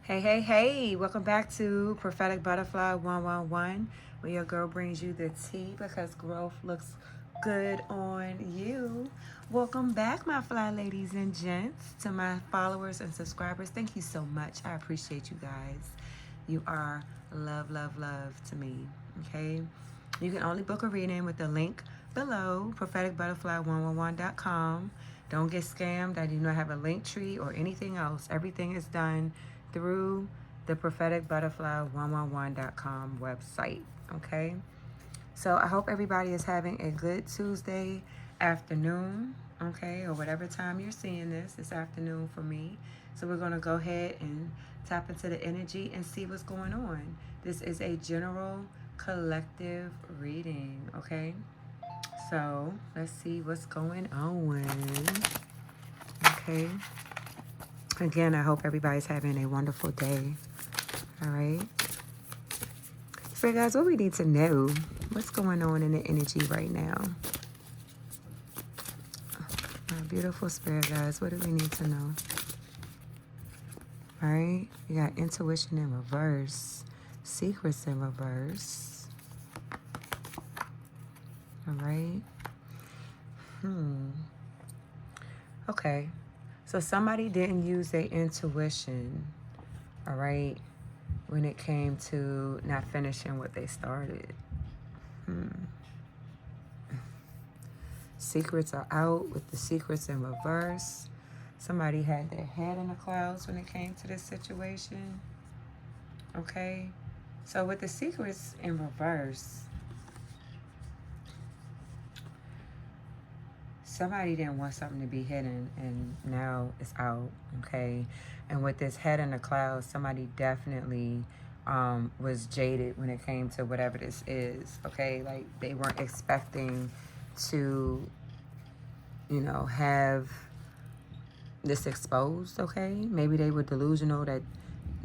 Hey, welcome back to Prophetic Butterfly 111, where your girl brings you the tea because growth looks good on you. Welcome back, my fly ladies and gents, to my followers and subscribers. Thank you so much. I appreciate you guys. You are love to me, okay? You can only book a reading with the link below, propheticbutterfly111.com. Don't get scammed. I do not have a link tree or anything else. Everything is done through the propheticbutterfly111.com website, okay? So I hope everybody is having a good Tuesday afternoon, okay, or whatever time you're seeing this. It's afternoon for me. So we're going to go ahead and tap into the energy and see what's going on. This is a general collective reading, okay? So let's see what's going on. Okay. Again, I hope everybody's having a wonderful day. All right. So, guys, what we need to know, what's going on in the energy right now? Our beautiful spirit, guys, what do we need to know? All right. You got intuition in reverse, secrets in reverse. All right. Okay. So somebody didn't use their intuition, all right, when it came to not finishing what they started. Secrets are out with the secrets in reverse. Somebody had their head in the clouds when it came to this situation. Okay? So with the secrets in reverse, somebody didn't want something to be hidden and now it's out. Okay? And with this head in the clouds, somebody definitely was jaded when it came to whatever this is. Okay? Like they weren't expecting to, have this exposed, okay? Maybe they were delusional that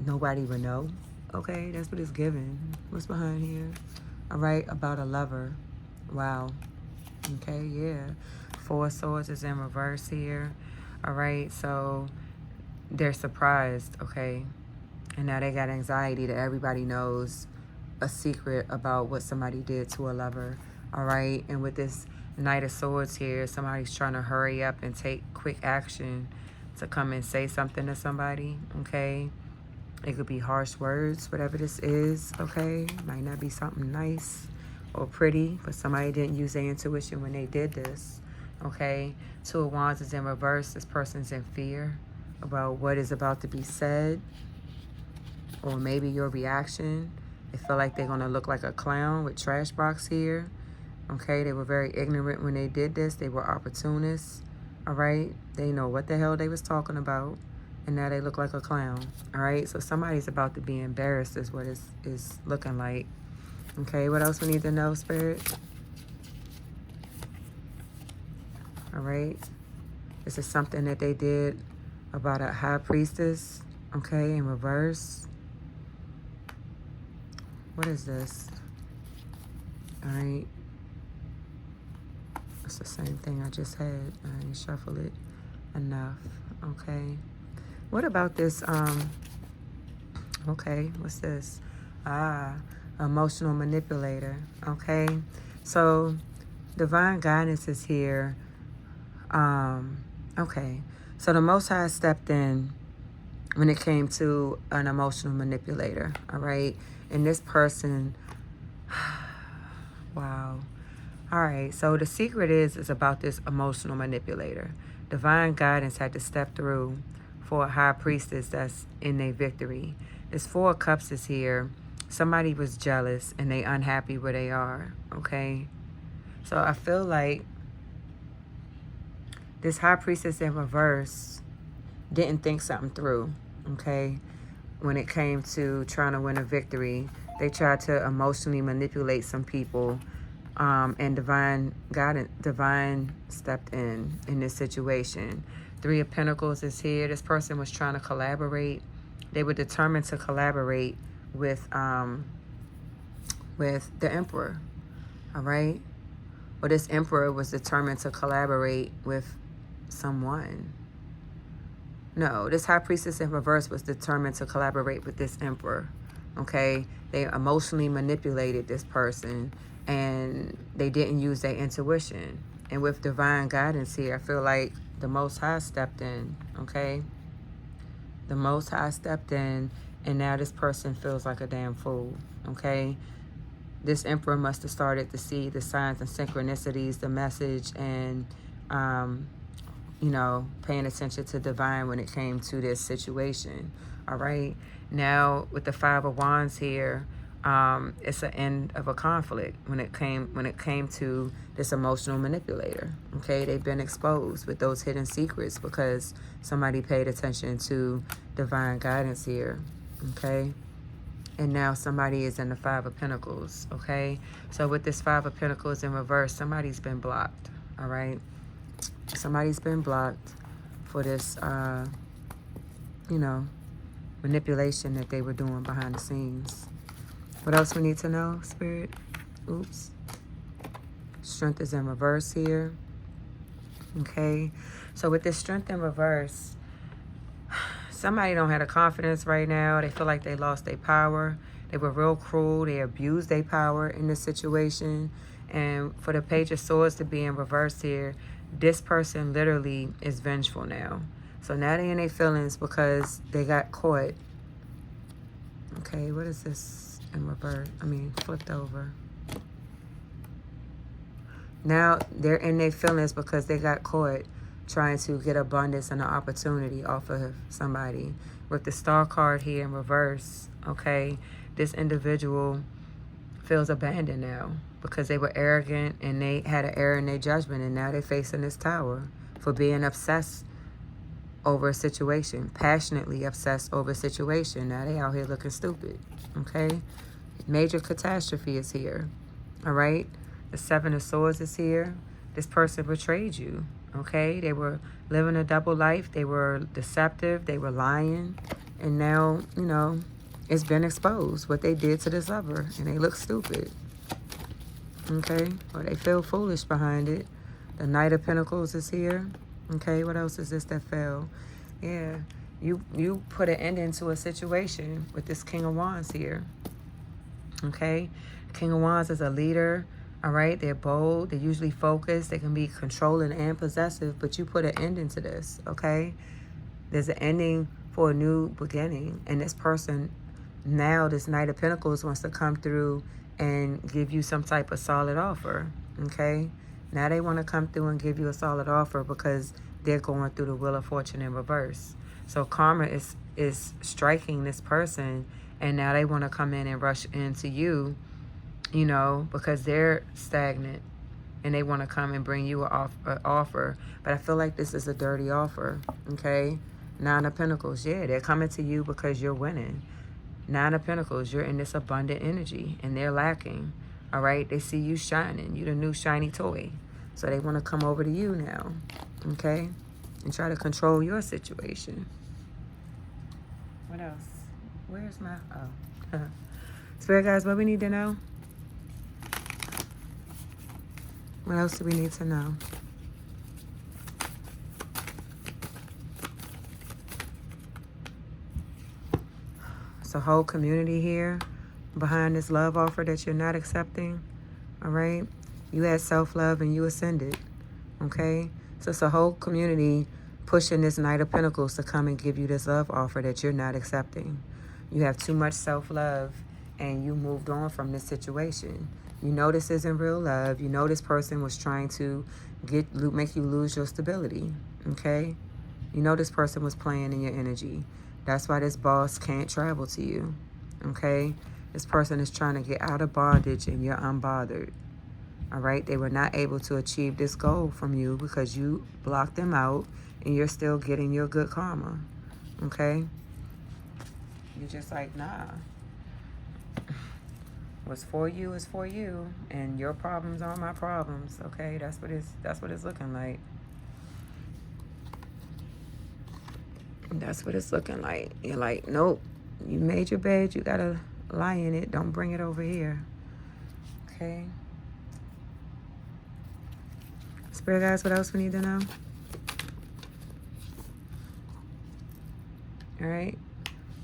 nobody would know, okay? That's what it's given. What's behind here? All right, about a lover. Wow. Okay, yeah. Four Swords is in reverse here. All right, so they're surprised, okay? And now they got anxiety that everybody knows a secret about what somebody did to a lover. All right, and with this Knight of Swords here, somebody's trying to hurry up and take quick action to come and say something to somebody, okay? It could be harsh words, whatever this is, okay? Might not be something nice or pretty, but somebody didn't use their intuition when they did this, okay? Two of Wands is in reverse. This person's in fear about what is about to be said, or maybe your reaction. They feel like they're going to look like a clown with trash box here. Okay, they were very ignorant when they did this. They were opportunists. All right, they know what the hell they was talking about, and now they look like a clown. All right, so somebody's about to be embarrassed is what is looking like. Okay, what else we need to know, Spirit? All right, this is something that they did about a high priestess, okay, in reverse. What is this? All right. It's the same thing I just had. I didn't shuffle it enough. Okay. What about this? Okay, what's this? Emotional manipulator. Okay. So divine guidance is here. Okay. So the Most High stepped in when it came to an emotional manipulator. All right. And this person, wow. All right, so the secret is about this emotional manipulator. Divine guidance had to step through for a high priestess that's in their victory. This Four of Cups is here. Somebody was jealous and they unhappy where they are, okay? So I feel like this high priestess in reverse didn't think something through, okay? When it came to trying to win a victory, they tried to emotionally manipulate some people. And divine stepped in this situation. Three of Pentacles is here. This person was trying to collaborate. They were determined to collaborate with the Emperor. All right. Well, this Emperor was determined to collaborate with someone. No, this high priestess in reverse was determined to collaborate with this emperor. Okay, they emotionally manipulated this person, and they didn't use their intuition. And with divine guidance here, I feel like the Most High stepped in. Okay, the Most High stepped in, and now this person feels like a damn fool. Okay, this emperor must have started to see the signs and synchronicities, the message, and you know, paying attention to divine when it came to this situation. All right. Now with the Five of Wands here, it's an end of a conflict when it came to this emotional manipulator. Okay, they've been exposed with those hidden secrets because somebody paid attention to divine guidance here. Okay. And now somebody is in the Five of Pentacles. Okay. So with this Five of Pentacles in reverse, somebody's been blocked. All right. Somebody's been blocked for this, you know, manipulation that they were doing behind the scenes. What else we need to know, Spirit? Oops. Strength is in reverse here. Okay. So with this strength in reverse, somebody don't have the confidence right now. They feel like they lost their power. They were real cruel. They abused their power in this situation. And for the Page of Swords to be in reverse here, this person literally is vengeful now. So now they're in their feelings because they got caught. Okay, what is this in reverse? I mean, flipped over. Now they're in their feelings because they got caught trying to get abundance and an opportunity off of somebody. With the Star card here in reverse, okay, this individual feels abandoned now because they were arrogant and they had an error in their judgment, and now they're facing this tower for being obsessed over a situation, passionately obsessed over a situation. Now they out here looking stupid. Okay, major catastrophe is here. All right, the Seven of Swords is here. This person betrayed you. Okay, they were living a double life. They were deceptive. They were lying, and now, you know, it's been exposed what they did to this lover, and they look stupid. Okay, or they feel foolish behind it. The Knight of Pentacles is here. Okay, what else is this that fell? Yeah, you put an ending to a situation with this King of Wands here. Okay, King of Wands is a leader. All right, they're bold. They're usually focused. They can be controlling and possessive, but you put an ending to this. Okay, there's an ending for a new beginning, and this person now, this Knight of Pentacles, wants to come through and give you some type of solid offer. Okay, now they want to come through and give you a solid offer because they're going through the Wheel of Fortune in reverse. So karma is striking this person, and now they want to come in and rush into you, you know, because they're stagnant and they want to come and bring you an offer. But I feel like this is a dirty offer. Okay, Nine of Pentacles, yeah, they're coming to you because you're winning. Nine of Pentacles, you're in this abundant energy and they're lacking. All right, they see you shining. You're the new shiny toy. So they want to come over to you now, okay, and try to control your situation. What else? Where's my, oh. Spirit guys, what we need to know? What else do we need to know? It's a whole community here behind this love offer that you're not accepting. All right, you had self-love and you ascended. Okay, so it's a whole community pushing this Knight of Pentacles to come and give you this love offer that you're not accepting. You have too much self-love and you moved on from this situation. You know this isn't real love. You know this person was trying to make you lose your stability. Okay, you know this person was playing in your energy. That's why this boss can't travel to you. Okay, this person is trying to get out of bondage and you're unbothered. All right, they were not able to achieve this goal from you because you blocked them out and you're still getting your good karma. Okay, you're just like, nah, what's for you is for you and your problems are my problems. Okay, that's what it's looking like. That's what it's looking like. You're like, nope, you made your bed, you gotta lie in it, don't bring it over here. Okay, Spirit guys, what else we need to know? All right.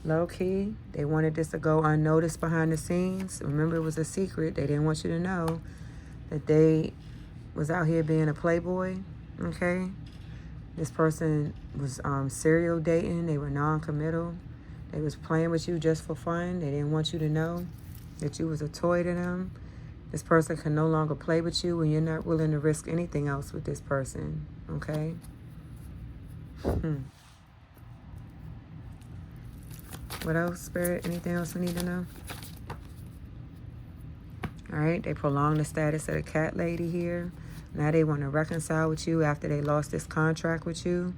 Low key, they wanted this to go unnoticed behind the scenes. Remember, it was a secret. They didn't want you to know that they was out here being a playboy. Okay. This person was serial dating. They were non-committal. They was playing with you just for fun. They didn't want you to know that you was a toy to them. This person can no longer play with you when you're not willing to risk anything else with this person. Okay? What else, Spirit? Anything else we need to know? All right, they prolonged the status of the cat lady here. Now they want to reconcile with you after they lost this contract with you.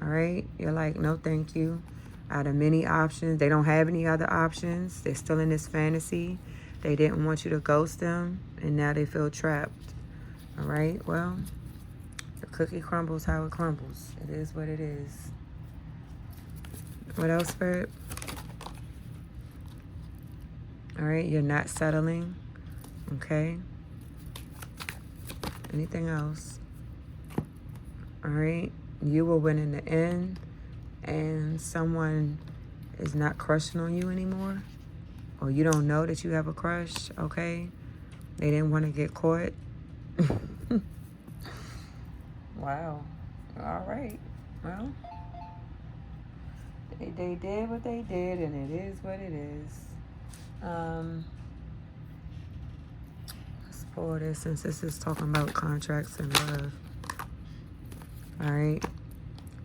All right, you're like, no, thank you. Out of many options, they don't have any other options. They're still in this fantasy. They didn't want you to ghost them, and now they feel trapped. All right, well, the cookie crumbles how it crumbles. It is what it is. What else, Spirit? All right, you're not settling. Okay. Anything else? All right, you will win in the end, and someone is not crushing on you anymore, or you don't know that you have a crush. Okay, they didn't want to get caught. Wow. All right. Well, they did what they did, and it is what it is. Let's pull this since this is talking about contracts and love. All right.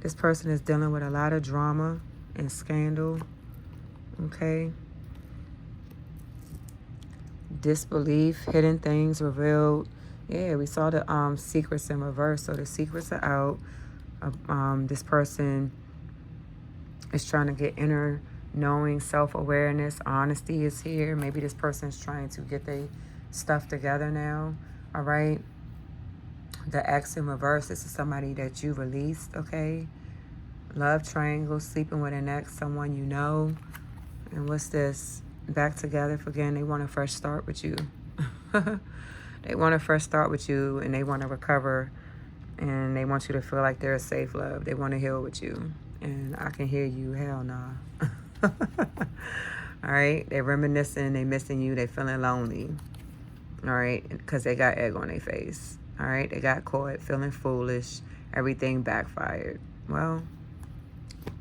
This person is dealing with a lot of drama and scandal. Okay. Disbelief, hidden things revealed. Yeah, we saw the secrets in reverse. So the secrets are out. This person is trying to get inner knowing, self-awareness. Honesty is here. Maybe this person is trying to get their stuff together now. All right. The X in reverse, this is somebody that you released, okay? Love triangle, sleeping with an ex, someone you know. And what's this? Back together again. They want a fresh start with you. They want a fresh start with you, and they want to recover, and they want you to feel like they're a safe love. They want to heal with you. And I can hear you. Hell nah. All right? They're reminiscing. They missing you. They feeling lonely. All right? Because they got egg on their face. All right? They got caught feeling foolish. Everything backfired. Well,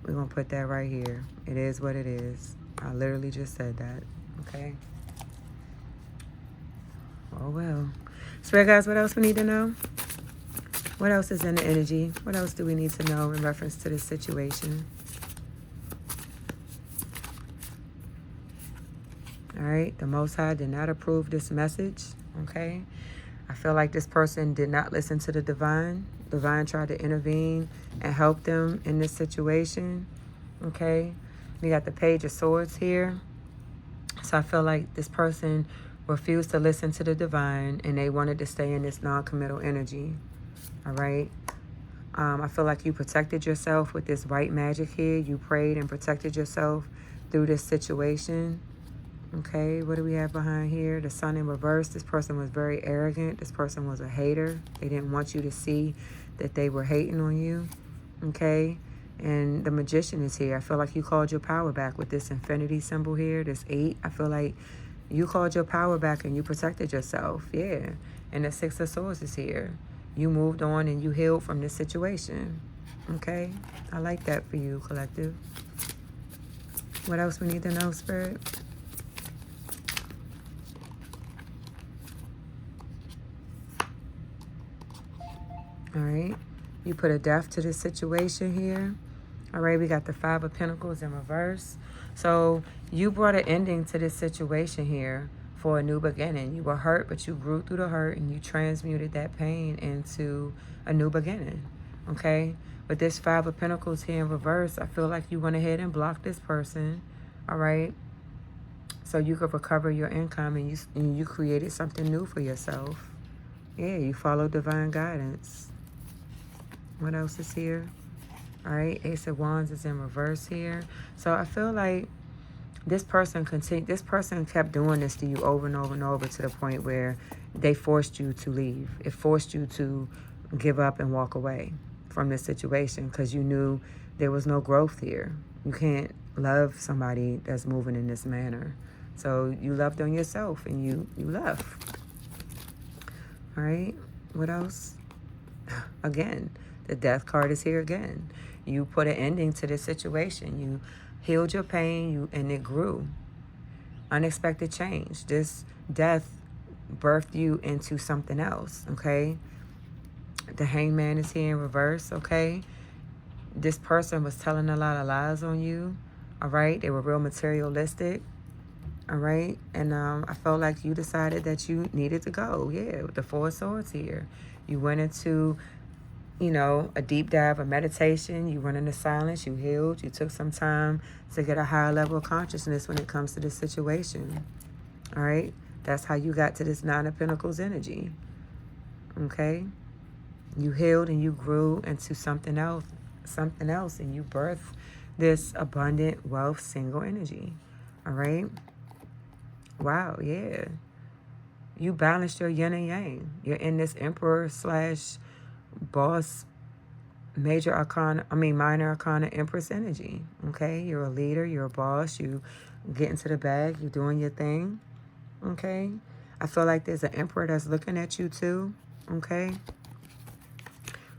we're going to put that right here. It is what it is. I literally just said that. Okay? Oh, well. Spirit guys, what else we need to know? What else is in the energy? What else do we need to know in reference to this situation? All right? The Most High did not approve this message. Okay? I feel like this person did not listen to the divine. Divine tried to intervene and help them in this situation. Okay? We got the Page of Swords here. So I feel like this person refused to listen to the divine, and they wanted to stay in this non-committal energy. All right? I feel like you protected yourself with this white magic here. You prayed and protected yourself through this situation. Okay, what do we have behind here? The Sun in reverse. This person was very arrogant. This person was a hater. They didn't want you to see that they were hating on you. Okay, and the Magician is here. I feel like you called your power back with this infinity symbol here, this 8. I feel like you called your power back and you protected yourself. Yeah, and the 6 of Swords is here. You moved on and you healed from this situation. Okay, I like that for you, collective. What else we need to know, Spirit? All right, you put a death to this situation here. All right, we got the 5 of Pentacles in reverse. So you brought an ending to this situation here for a new beginning. You were hurt, but you grew through the hurt and you transmuted that pain into a new beginning. Okay, with this 5 of Pentacles here in reverse, I feel like you went ahead and blocked this person. All right, so you could recover your income, and you created something new for yourself. Yeah, you followed divine guidance. What else is here? All right, Ace of Wands is in reverse here. So I feel like this person kept doing this to you over and over and over, to the point where they forced you to leave. It forced you to give up and walk away from this situation, because you knew there was no growth here. You can't love somebody that's moving in this manner. So you loved on yourself and you left. All right. What else? Again, the death card is here again. You put an ending to this situation. You healed your pain, and it grew. Unexpected change. This death birthed you into something else, okay? The hangman is here in reverse, okay? This person was telling a lot of lies on you, all right? They were real materialistic, all right? And I felt like you decided that you needed to go, yeah, with the Four of Swords here. You went into, a deep dive of meditation. You went into silence. You healed. You took some time to get a higher level of consciousness when it comes to this situation. All right? That's how you got to this Nine of Pentacles energy. Okay? You healed and you grew into something else, and you birthed this abundant wealth single energy. All right? Wow, yeah. You balanced your yin and yang. You're in this emperor / boss, minor arcana empress energy. Okay, you're a leader, you're a boss, you get into the bag, you're doing your thing. Okay, I feel like there's an emperor that's looking at you too. Okay,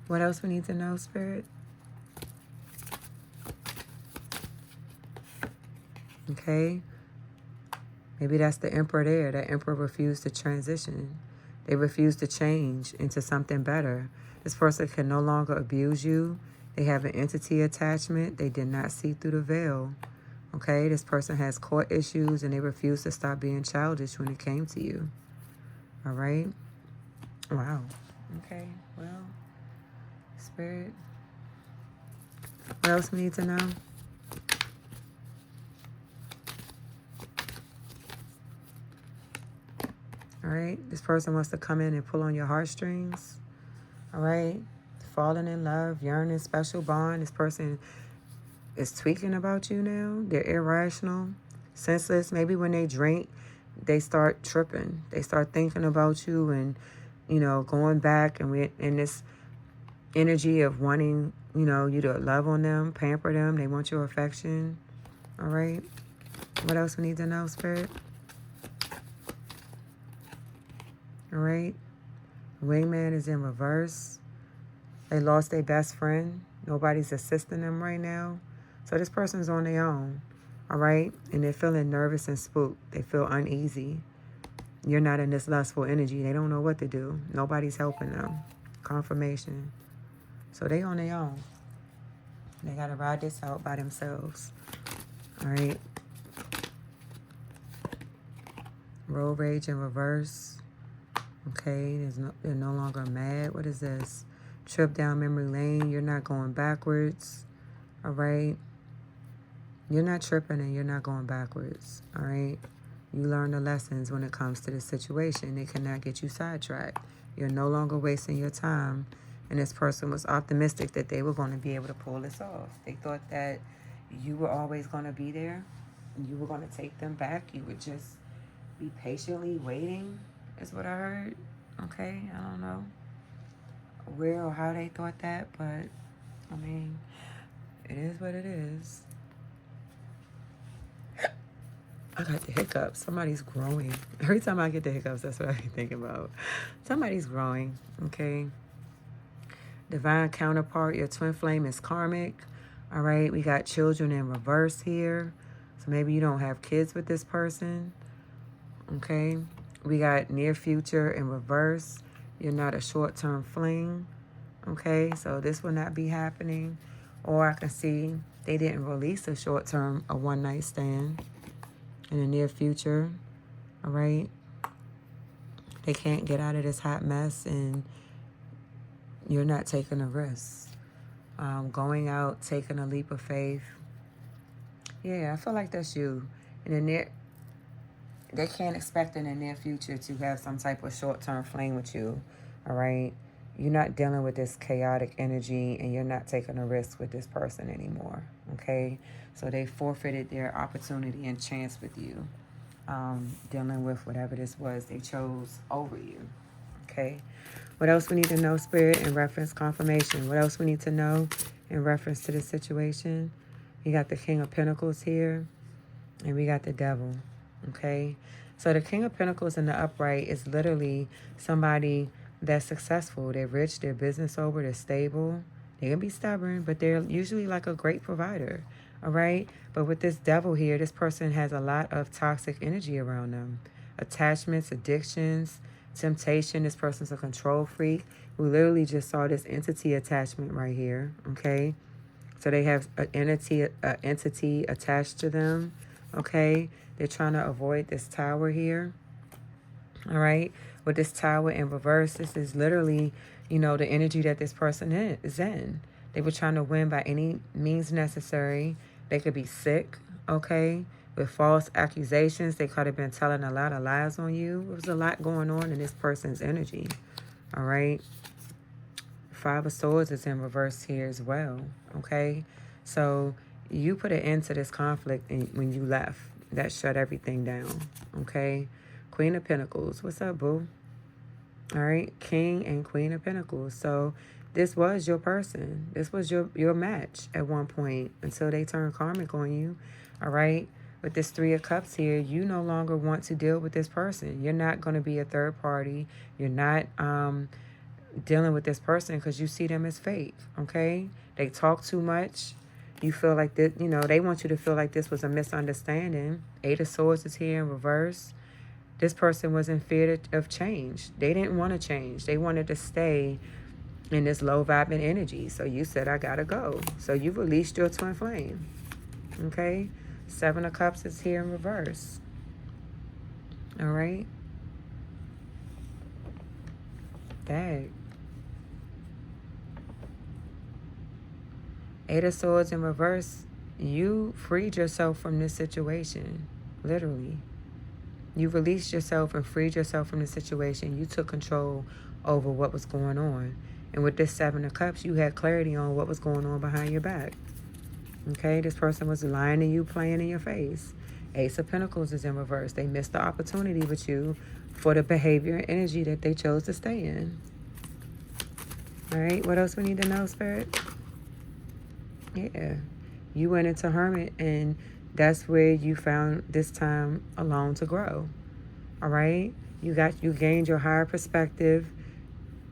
what else we need to know, Spirit? Okay, maybe that's the emperor there. That emperor refused to transition. They refused to change into something better. This person can no longer abuse you. They have an entity attachment. They did not see through the veil. Okay, this person has court issues and they refuse to stop being childish when it came to you. All right? Wow. Okay, well, Spirit, what else we need to know? All right, this person wants to come in and pull on your heartstrings. All right, falling in love, yearning, special bond. This person is tweaking about you now. They're irrational, senseless. Maybe when they drink, they start tripping. They start thinking about you and, going back. And we're in this energy of wanting, you to love on them, pamper them. They want your affection. All right. What else we need to know, Spirit? All right. Wingman is in reverse. They lost their best friend. Nobody's assisting them right now. So this person's on their own, all right? And they're feeling nervous and spooked. They feel uneasy. You're not in this lustful energy. They don't know what to do. Nobody's helping them. Confirmation. So they on their own. They got to ride this out by themselves, all right? Road rage in reverse. Okay, they're no longer mad. What is this? Trip down memory lane. You're not going backwards, all right? You're not tripping and you're not going backwards, all right? You learn the lessons when it comes to this situation. They cannot get you sidetracked. You're no longer wasting your time. And this person was optimistic that they were going to be able to pull this off. They thought that you were always going to be there. You were going to take them back. You would just be patiently waiting, is what I heard. Okay, I don't know where or how they thought that, but, I mean, it is what it is. I got the hiccups. Somebody's growing. Every time I get the hiccups, that's what I be thinking about. Somebody's growing, okay? Divine counterpart, your twin flame is karmic. All right, we got children in reverse here. So maybe you don't have kids with this person, okay? We got near future in reverse. You're not a short-term fling, okay? So this will not be happening. Or I can see they didn't release a short-term, a one-night stand in the near future, all right? They can't get out of this hot mess and you're not taking a risk. Going out, taking a leap of faith. Yeah, I feel like that's you. They can't expect in the near future to have some type of short-term fling with you, all right? You're not dealing with this chaotic energy and you're not taking a risk with this person anymore, okay? So they forfeited their opportunity and chance with you, dealing with whatever this was they chose over you, okay? What else we need to know, Spirit, in reference confirmation? What else we need to know in reference to this situation. You got the King of Pentacles here, and we got the Devil, okay? So the King of Pentacles in the upright is literally somebody that's successful. They're rich, they're business over, they're stable. They can be stubborn, but they're usually like a great provider, all right? But with this Devil here, this person has a lot of toxic energy around them. Attachments, addictions, temptation. This person's a control freak. We literally just saw this entity attachment right here, okay? So they have an entity attached to them, okay? They're trying to avoid this tower here, all right? With this tower in reverse, this is literally, you know, the energy that this person is in. They were trying to win by any means necessary. They could be sick, okay? With false accusations. They could have been telling a lot of lies on you. There was a lot going on in this person's energy, all right? Five of Swords is in reverse here as well, okay? So you put an end to this conflict when you left. That shut everything down, okay? Queen of Pentacles. What's up, boo? All right? King and Queen of Pentacles. So this was your person. This was your match at one point until they turned karmic on you, all right? With this Three of Cups here, you no longer want to deal with this person. You're not going to be a third party. You're not dealing with this person because you see them as fake, okay? They talk too much. You feel like that, you know, they want you to feel like this was a misunderstanding. Eight of Swords is here in reverse. This person was in fear of change. They didn't want to change. They wanted to stay in this low vibing energy. So you said, I gotta go. So you released your twin flame, okay? Seven of Cups is here in reverse, all right? Dang. Eight of Swords in reverse, you freed yourself from this situation, literally. You released yourself and freed yourself from the situation. You took control over what was going on. And with this Seven of Cups, you had clarity on what was going on behind your back. Okay, this person was lying to you, playing in your face. Ace of Pentacles is in reverse. They missed the opportunity with you for the behavior and energy that they chose to stay in. All right, what else we need to know, Spirit? Yeah, you went into Hermit, and that's where you found this time alone to grow. All right, you gained your higher perspective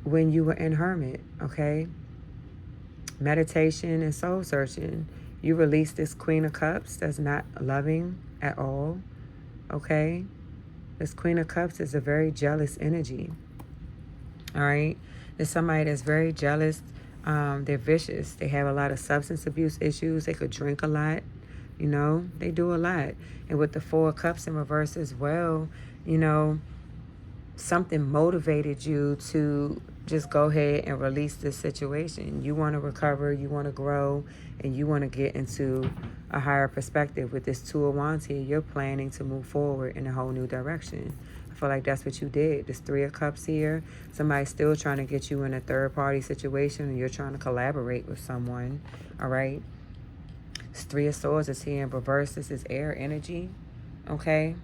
when you were in Hermit. Okay, meditation and soul searching. You released this Queen of Cups that's not loving at all. Okay, this Queen of Cups is a very jealous energy. All right, there's somebody that's very jealous. They're vicious. They have a lot of substance abuse issues. They could drink a lot. You know, they do a lot. And with the Four of Cups in reverse as well, you know, something motivated you to just go ahead and release this situation. You want to recover, you want to grow, and you want to get into a higher perspective. With this Two of Wands here, you're planning to move forward in a whole new direction. I feel like that's what you did. This Three of Cups here, somebody's still trying to get you in a third party situation, and you're trying to collaborate with someone, all right? This Three of Swords is here in reverse. This is air energy, okay?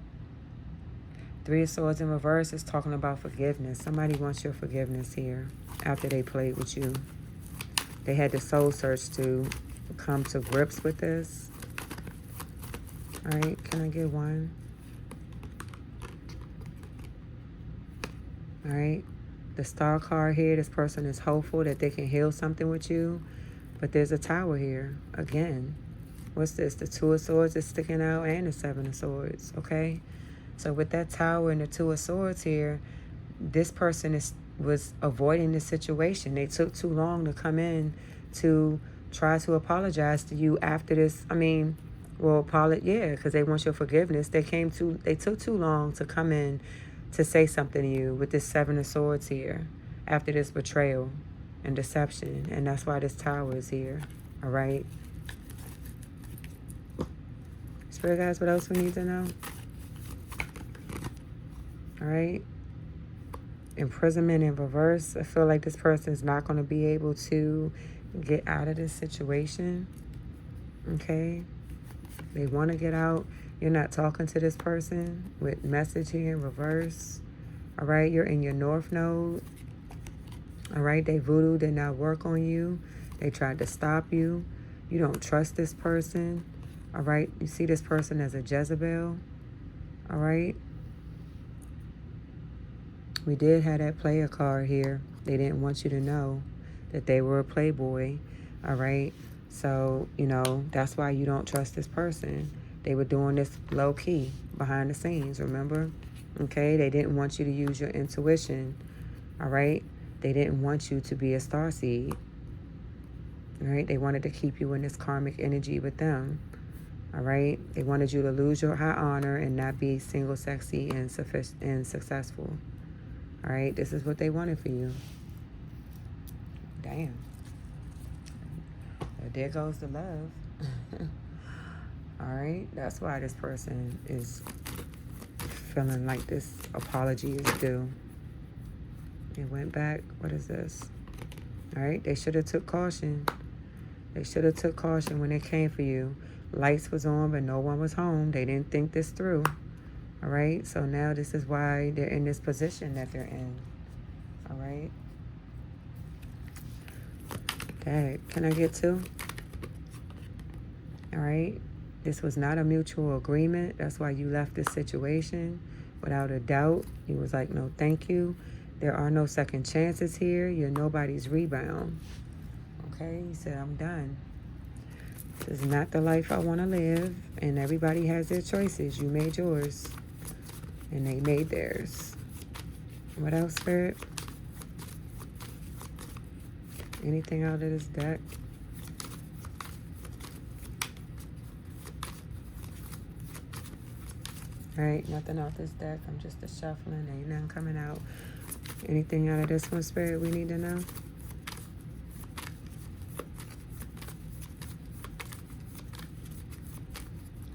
Three of Swords in reverse is talking about forgiveness. Somebody wants your forgiveness here after they played with you. They had the soul search to come to grips with this. All right, can I get one? All right, the Star card here, this person is hopeful that they can heal something with you. But there's a Tower here again. What's this? The Two of Swords is sticking out, and the Seven of Swords, okay? So with that Tower and the Two of Swords here, this person was avoiding the situation. They took too long to come in to try to apologize to you after this. I mean, well, yeah, because they want your forgiveness. They took too long to come in to say something to you with this Seven of Swords here after this betrayal and deception. And that's why this Tower is here, all right? Spirit guys, what else we need to know? All right? Imprisonment in reverse. I feel like this person is not going to be able to get out of this situation, okay? They want to get out. You're not talking to this person with message here in reverse. All right, you're in your North Node. All right, they voodoo did not work on you. They tried to stop you. You don't trust this person. All right. You see this person as a Jezebel. All right. We did have that player card here. They didn't want you to know that they were a playboy. All right. So, you know, that's why you don't trust this person. They were doing this low key behind the scenes, remember? Okay. They didn't want you to use your intuition. All right. They didn't want you to be a starseed. All right. They wanted to keep you in this karmic energy with them. All right. They wanted you to lose your high honor and not be single, sexy, and successful. All right, this is what they wanted for you. Damn. Well, there goes the love. All right, that's why this person is feeling like this apology is due. It went back. What is this? All right, they should have took caution. They should have took caution when they came for you. Lights was on, but no one was home. They didn't think this through. All right, so now this is why they're in this position that they're in. All right. Dad, can I get two? All right. This was not a mutual agreement. That's why you left this situation. Without a doubt, he was like, no, thank you. There are no second chances here. You're nobody's rebound. Okay, he said, I'm done. This is not the life I want to live. And everybody has their choices. You made yours. And they made theirs. What else, Spirit? Anything out of this deck? All right, nothing out this deck. I'm just a shuffling. Ain't nothing coming out. Anything out of this one, Spirit, we need to know?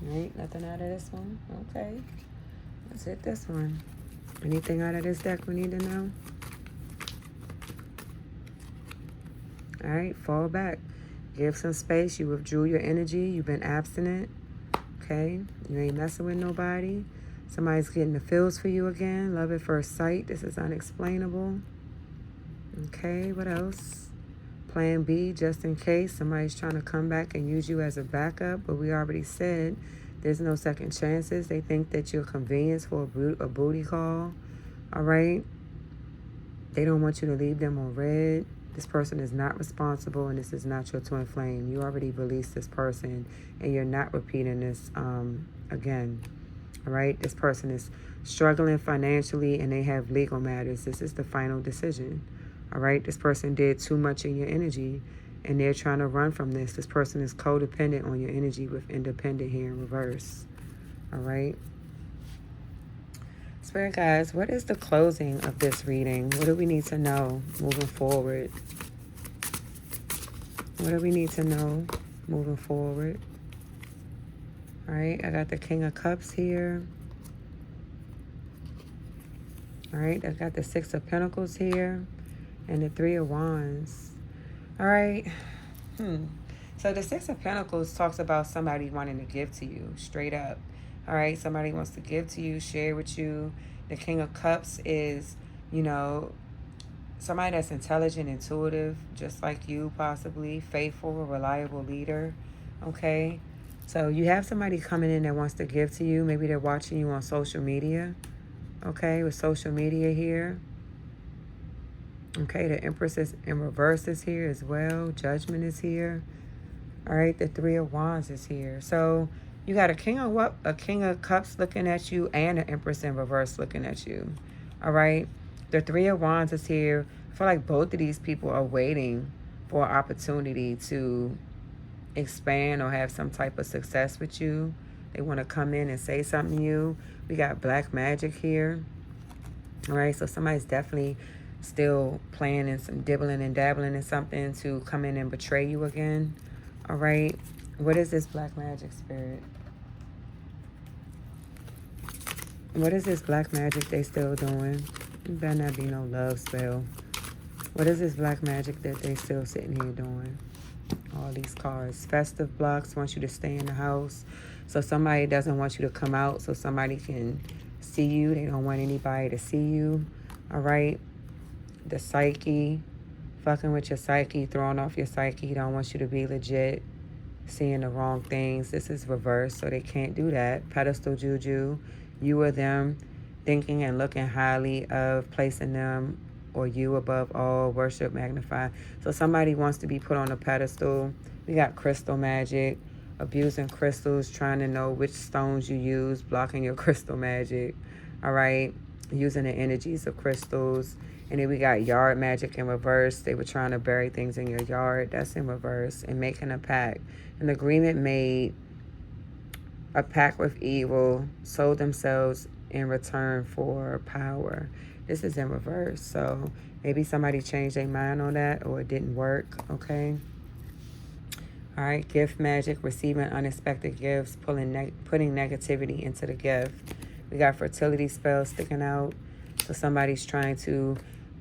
All right, nothing out of this one? Okay. Let's hit this one. Anything out of this deck we need to know? All right, fall back. Give some space. You withdrew your energy. You've been abstinent. Okay? You ain't messing with nobody. Somebody's getting the feels for you again. Love at first sight. This is unexplainable. Okay, what else? Plan B, just in case somebody's trying to come back and use you as a backup. But we already said there's no second chances. They think that you're convenience for a booty call. All right? They don't want you to leave them on red. This person is not responsible, and this is not your twin flame. You already released this person, and you're not repeating this again. All right? This person is struggling financially, and they have legal matters. This is the final decision. All right? This person did too much in your energy, and they're trying to run from this. This person is codependent on your energy with independent here in reverse. All right? Spirit guys, what is the closing of this reading? What do we need to know moving forward? What do we need to know moving forward? All right, I got the King of Cups here. All right, I got the Six of Pentacles here and the Three of Wands. All right. So the Six of Pentacles talks about somebody wanting to give to you, straight up. All right, somebody wants to give to you, share with you. The King of Cups is, you know, somebody that's intelligent, intuitive, just like you possibly, faithful, a reliable leader, okay? So you have somebody coming in that wants to give to you. Maybe they're watching you on social media, okay, with social media here. Okay, the Empress is in reverse is here as well. Judgment is here. All right, the Three of Wands is here. So you got a King of Cups looking at you and an Empress in reverse looking at you. All right. The Three of Wands is here. I feel like both of these people are waiting for an opportunity to expand or have some type of success with you. They want to come in and say something to you. We got black magic here. All right. So somebody's definitely still playing and some dibbling and dabbling in something to come in and betray you again. All right. What is this black magic, Spirit? What is this black magic they still doing? It better not be no love spell. What is this black magic that they still sitting here doing? All these cards. Festive blocks want you to stay in the house. So somebody doesn't want you to come out so somebody can see you. They don't want anybody to see you. All right. The Psyche. fucking with your psyche, throwing off your psyche, don't want you to be legit, seeing the wrong things. This is reversed, so they can't do that. Pedestal juju, you or them thinking and looking highly of placing them or you above all, worship, magnify. So somebody wants to be put on a pedestal. We got crystal magic, abusing crystals, trying to know which stones you use, blocking your crystal magic, all right? Using the energies of crystals. And then we got yard magic in reverse. They were trying to bury things in your yard. That's in reverse. And making a pact. An agreement made, a pact with evil, sold themselves in return for power. This is in reverse. So maybe somebody changed their mind on that or it didn't work, okay? All right, gift magic, receiving unexpected gifts, putting negativity into the gift. We got fertility spells sticking out. So somebody's trying to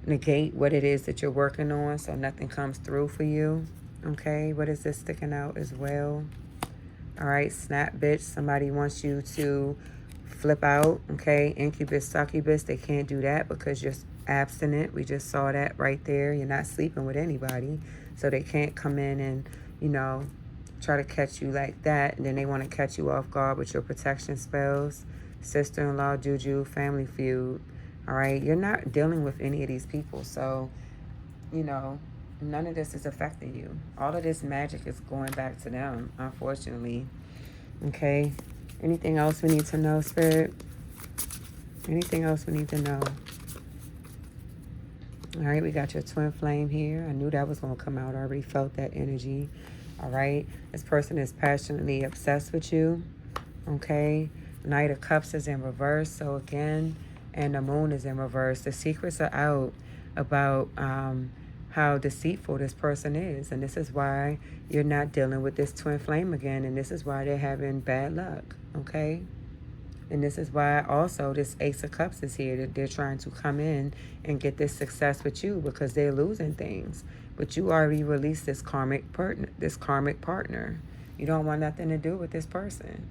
negate what it is that you're working on so nothing comes through for you. Okay, what is this sticking out as well? All right, snap bitch. Somebody wants you to flip out. Okay, incubus, succubus. They can't do that because you're abstinent. We just saw that right there. You're not sleeping with anybody. So they can't come in and, you know, try to catch you like that. And then they want to catch you off guard with your protection spells. Sister-in-law, juju, family feud. All right, you're not dealing with any of these people. So, you know, none of this is affecting you. All of this magic is going back to them, unfortunately. Okay. Anything else we need to know, Spirit? Anything else we need to know? All right, we got your twin flame here. I knew that was going to come out. I already felt that energy. All right. This person is passionately obsessed with you. Okay. Knight of Cups is in reverse. So again, and the moon is in reverse. The secrets are out about how deceitful this person is. And this is why you're not dealing with this twin flame again. And this is why they're having bad luck. Okay. And this is why also this Ace of Cups is here. That they're trying to come in and get this success with you because they're losing things. But you already released this karmic partner. You don't want nothing to do with this person.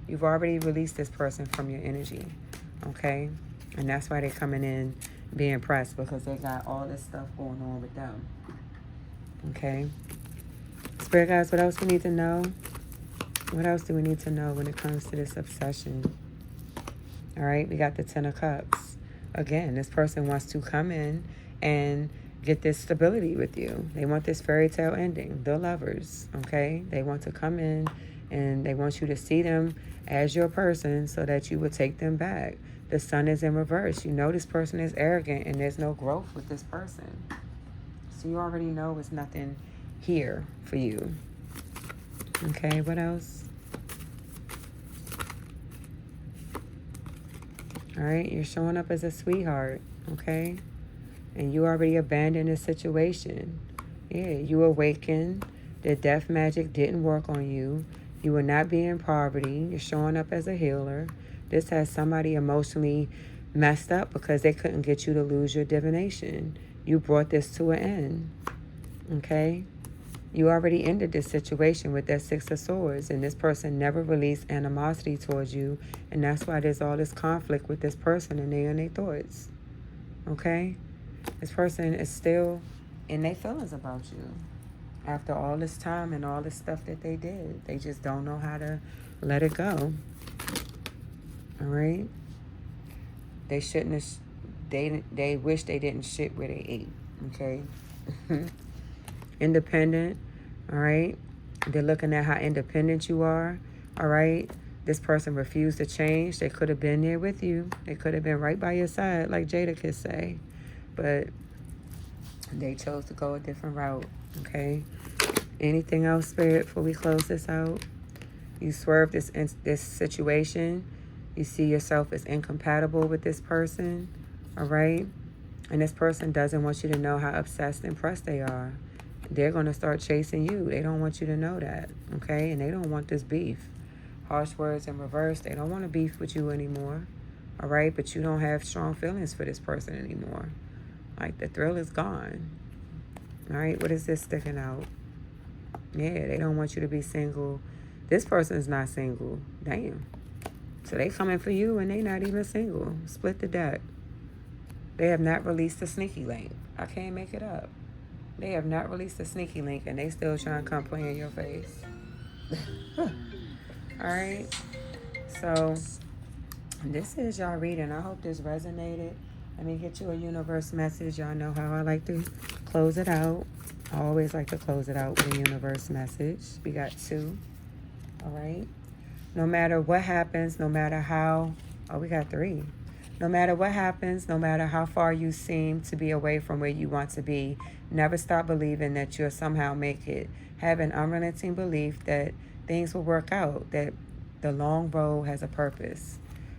You've already released this person from your energy. Okay? And that's why they're coming in being pressed because they got all this stuff going on with them. Okay? Spirit guys, what else we need to know? What else do we need to know when it comes to this obsession? All right, we got the Ten of Cups. Again, this person wants to come in and get this stability with you. They want this fairy tale ending. The lovers, okay? They want to come in and they want you to see them as your person so that you will take them back. The Sun is in reverse. You know this person is arrogant and there's no growth with this person. So you already know it's nothing here for you. Okay, what else? All right, you're showing up as a sweetheart, okay? And you already abandoned the situation. Yeah, you awakened. The death magic didn't work on you. You will not be in poverty. You're showing up as a healer. This has somebody emotionally messed up because they couldn't get you to lose your divination. You brought this to an end, okay? You already ended this situation with that Six of Swords, and this person never released animosity towards you, and that's why there's all this conflict with this person and they and their thoughts, okay? This person is still in their feelings about you after all this time and all this stuff that they did. They just don't know how to let it go, all right? They shouldn't have, they wish they didn't shit where they ate, okay? Independent, all right? They're looking at how independent you are, all right? This person refused to change. They could have been there with you. They could have been right by your side, like Jada could say. But they chose to go a different route, okay? Anything else, Spirit, before we close this out? You swerve this situation. You see yourself as incompatible with this person, all right? And this person doesn't want you to know how obsessed and pressed they are. They're going to start chasing you. They don't want you to know that, okay? And they don't want this beef. Harsh words in reverse. They don't want to beef with you anymore, all right? But you don't have strong feelings for this person anymore. Like, the thrill is gone, all right? What is this sticking out? Yeah, they don't want you to be single. This person is not single. Damn. So they coming for you and they not even single. Split the deck. They have not released the sneaky link. I can't make it up. They have not released a sneaky link and they still trying to come play in your face. Alright? So, this is y'all reading. I hope this resonated. Let me get you a universe message. Y'all know how I like to close it out. I always like to close it out with a universe message. We got 2. Alright? No matter what happens, no matter how... Oh, we got 3. No matter what happens, no matter how far you seem to be away from where you want to be, never stop believing that you'll somehow make it. Have an unrelenting belief that things will work out, that the long road has a purpose.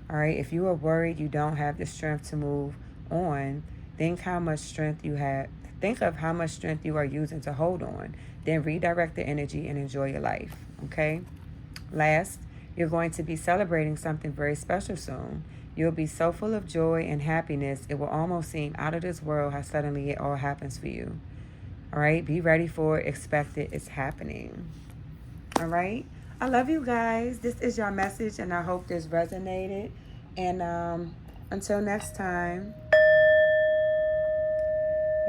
All right, if you are worried you don't have the strength to move on, think how much strength you have. Think of how much strength you are using to hold on. Then redirect the energy and enjoy your life. Okay? Last, you're going to be celebrating something very special soon. You'll be so full of joy and happiness, it will almost seem out of this world how suddenly it all happens for you. All right? Be ready for it. Expect it. It's happening. All right? I love you guys. This is your message, and I hope this resonated. And until next time,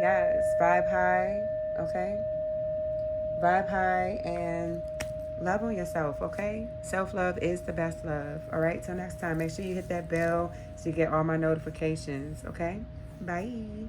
yes, vibe high, okay? Vibe high and love on yourself, okay? Self-love is the best love. All right? Till next time, make sure you hit that bell so you get all my notifications, okay? Bye.